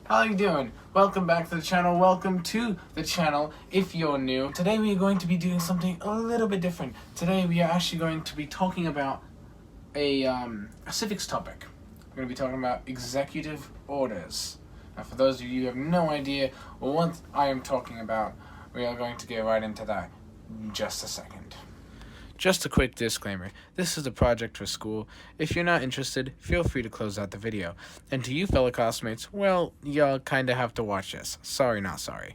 How you doing? Welcome back to the channel. Welcome to the channel if you're new. Today we are going to be doing something a little bit different. Today we are actually going to be talking about a civics topic. We're going to be talking about executive orders. Now for those of you who have no idea what I am talking about, we are going to get right into that in just a second. Just a quick disclaimer, this is a project for school. If you're not interested, feel free to close out the video. And to you fellow classmates, well, y'all kinda have to watch this. Sorry, not sorry.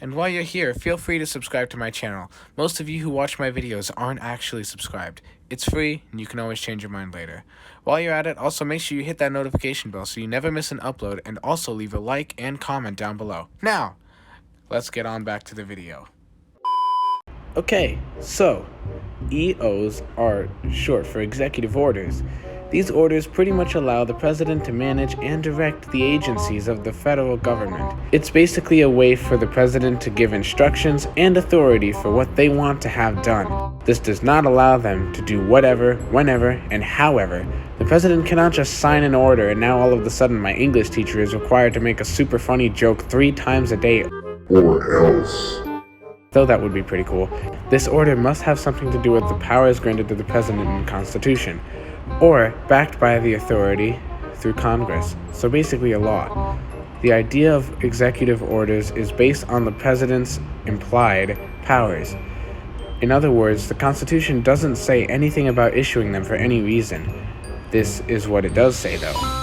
And while you're here, feel free to subscribe to my channel. Most of you who watch my videos aren't actually subscribed. It's free, and you can always change your mind later. While you're at it, also make sure you hit that notification bell so you never miss an upload, and also leave a like and comment down below. Now, let's get on back to the video. Okay, so EOs are short for executive orders. These orders pretty much allow the president to manage and direct the agencies of the federal government. It's basically a way for the president to give instructions and authority for what they want to have done. This does not allow them to do whatever, whenever, and however. The president cannot just sign an order and now all of a sudden my English teacher is required to make a super funny joke 3 times a day. Or else. Though that would be pretty cool. This order must have something to do with the powers granted to the president in the Constitution, or backed by the authority through Congress, so basically a law. The idea of executive orders is based on the president's implied powers. In other words, the Constitution doesn't say anything about issuing them for any reason. This is what it does say, though.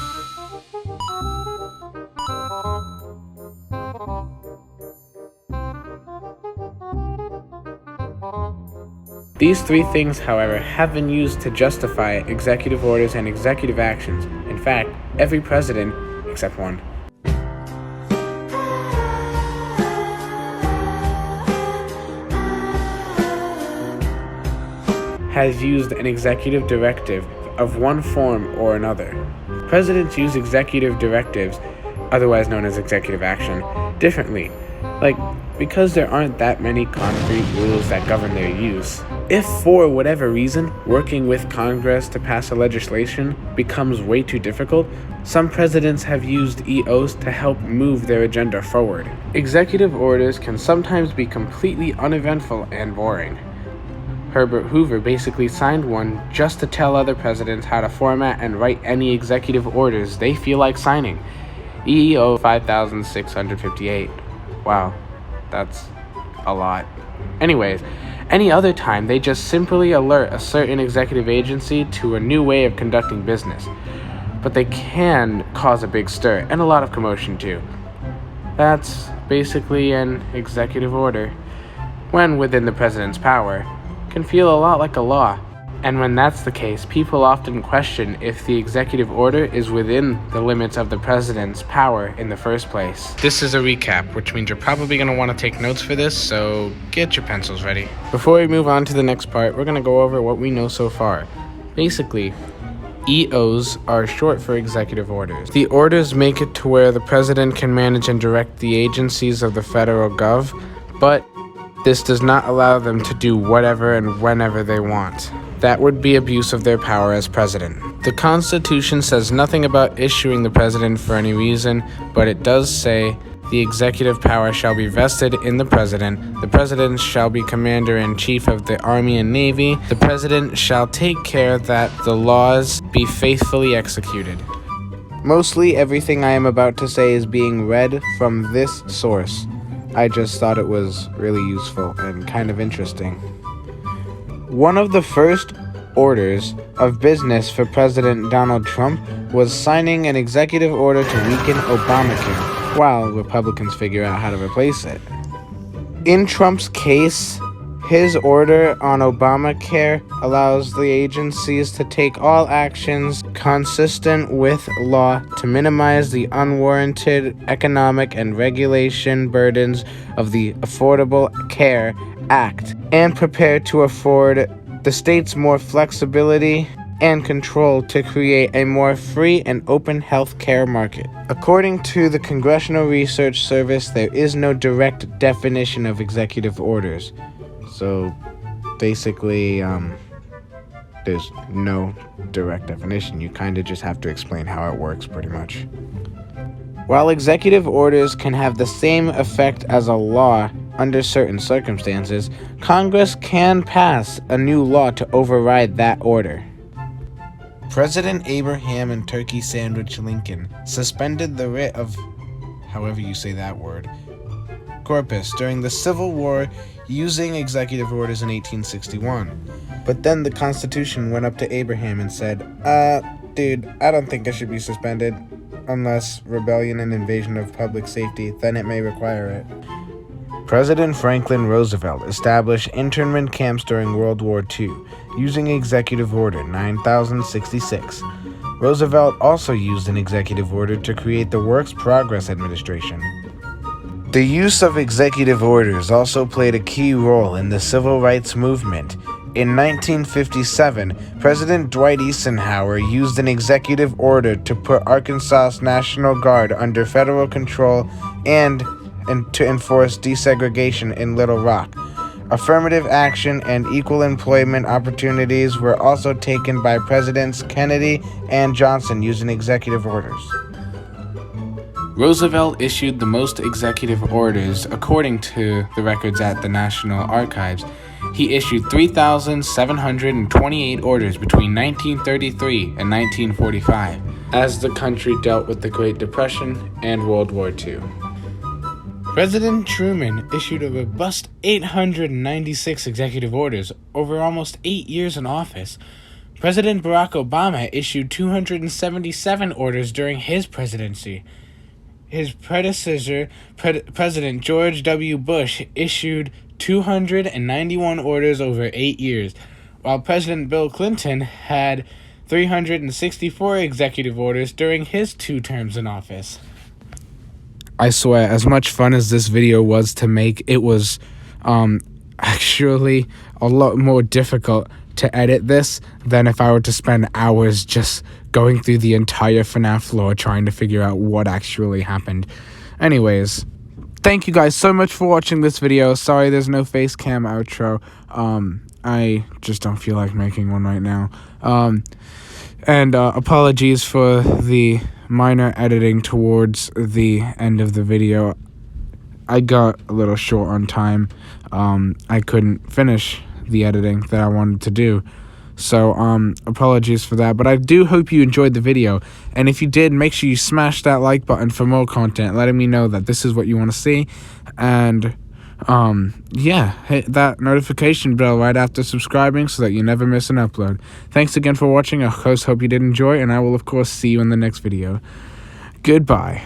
These 3 things, however, have been used to justify executive orders and executive actions. In fact, every president, except one, has used an executive directive of one form or another. Presidents use executive directives, otherwise known as executive action, differently. Because there aren't that many concrete rules that govern their use. If for whatever reason, working with Congress to pass a legislation becomes way too difficult, some presidents have used EOs to help move their agenda forward. Executive orders can sometimes be completely uneventful and boring. Herbert Hoover basically signed one just to tell other presidents how to format and write any executive orders they feel like signing. EEO 5658. Wow, that's a lot. Anyways, any other time they just simply alert a certain executive agency to a new way of conducting business. But they can cause a big stir and a lot of commotion too. That's basically an executive order, when within the president's power, can feel a lot like a law. And when that's the case, people often question if the executive order is within the limits of the president's power in the first place. This is a recap, which means you're probably going to want to take notes for this, so get your pencils ready. Before we move on to the next part, we're going to go over what we know so far. Basically, EOs are short for executive orders. The orders make it to where the president can manage and direct the agencies of the federal gov, but this does not allow them to do whatever and whenever they want. That would be abuse of their power as president. The Constitution says nothing about issuing the president for any reason, but it does say the executive power shall be vested in the president. The president shall be commander-in-chief of the Army and Navy. The president shall take care that the laws be faithfully executed. Mostly everything I am about to say is being read from this source. I just thought it was really useful and kind of interesting. One of the first orders of business for President Donald Trump was signing an executive order to weaken Obamacare, while Republicans figure out how to replace it. In Trump's case, his order on Obamacare allows the agencies to take all actions consistent with law to minimize the unwarranted economic and regulation burdens of the Affordable Care Act and prepare to afford the states more flexibility and control to create a more free and open health care market. According to the Congressional Research Service, there is no direct definition of executive orders. So basically, there's no direct definition. You kind of just have to explain how it works, pretty much. While executive orders can have the same effect as a law under certain circumstances, Congress can pass a new law to override that order. President Abraham and Turkey Sandwich Lincoln suspended the writ of, however you say that word, corpus during the Civil War using executive orders in 1861. But then the Constitution went up to Abraham and said, dude, I don't think it should be suspended. Unless rebellion and invasion of public safety, then it may require it. President Franklin Roosevelt established internment camps during World War II, using Executive Order 9066. Roosevelt also used an executive order to create the Works Progress Administration. The use of executive orders also played a key role in the Civil Rights Movement. In 1957, President Dwight Eisenhower used an executive order to put Arkansas's National Guard under federal control and to enforce desegregation in Little Rock. Affirmative action and equal employment opportunities were also taken by Presidents Kennedy and Johnson using executive orders. Roosevelt issued the most executive orders according to the records at the National Archives. He issued 3,728 orders between 1933 and 1945 as the country dealt with the Great Depression and World War II. President Truman issued a robust 896 executive orders over almost 8 years in office. President Barack Obama issued 277 orders during his presidency. His predecessor, President George W. Bush, issued 291 orders over 8 years, while President Bill Clinton had 364 executive orders during his 2 terms in office. I swear, as much fun as this video was to make, it was actually a lot more difficult to edit this than if I were to spend hours just going through the entire FNAF lore trying to figure out what actually happened. Anyways, thank you guys so much for watching this video. Sorry there's no face cam outro. I just don't feel like making one right now. And apologies for the minor editing towards the end of the video. I got a little short on time. I couldn't finish the editing that I wanted to do. So, apologies for that, but I do hope you enjoyed the video, and if you did, make sure you smash that like button for more content, letting me know that this is what you want to see, and, yeah, hit that notification bell right after subscribing so that you never miss an upload. Thanks again for watching, I of course hope you did enjoy, and I will of course see you in the next video. Goodbye.